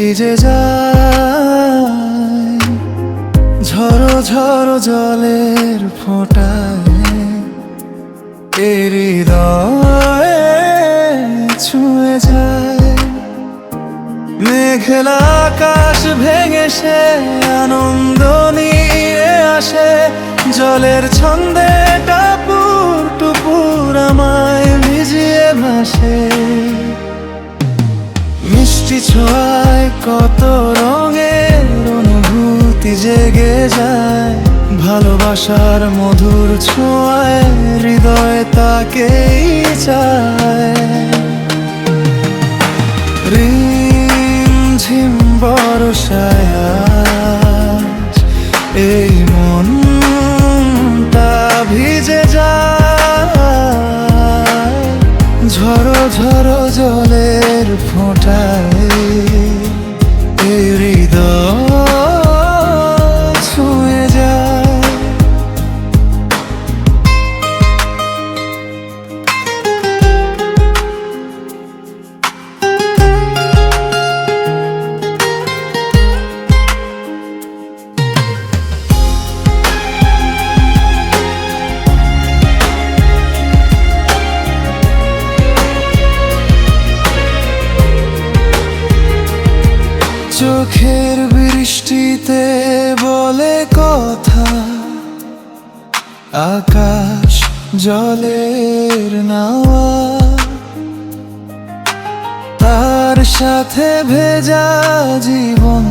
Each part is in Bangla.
ভিজে যায় ঝড়ো ঝড়ো জলের ফোঁটায়, এ হৃদয়ে ছুঁয়ে যায়। মেঘলা আকাশ ভেঙে সে আনন্দ নিয়ে আসে, জলের ছন্দে টাপুর টুপুর আমায় ভিজিয়ে ভাসে। মিষ্টি ছোঁয়ায় কত রঙের অনুভূতি জেগে যায়, ভালোবাসার মধুর ছোঁয়ায় হৃদয় তাকেই চায়। রিমঝিম বর্ষায় আজ এই মনটা ভিজে যায় ঝড়ো ঝড়ো জলের ফোঁটায়, এই হৃদয় ছুঁয়ে যায়। চোখের বৃষ্টিতে বলে কথা, আকাশ জলের নাওয়া, তার সাথে ভেজা জীবন।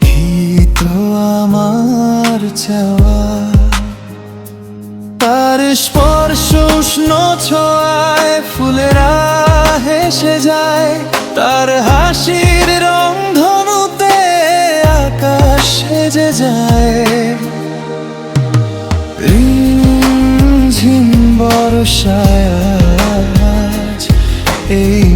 কি তো আমার চাওয়া, তার স্পর্শ উষ্ণ ছোঁয়ায় ফুলেরা হেসে যায়, তার হাসির রং ধনুতে আকাশ সেজে যায়। রিমঝিম বর্ষায় আজ এই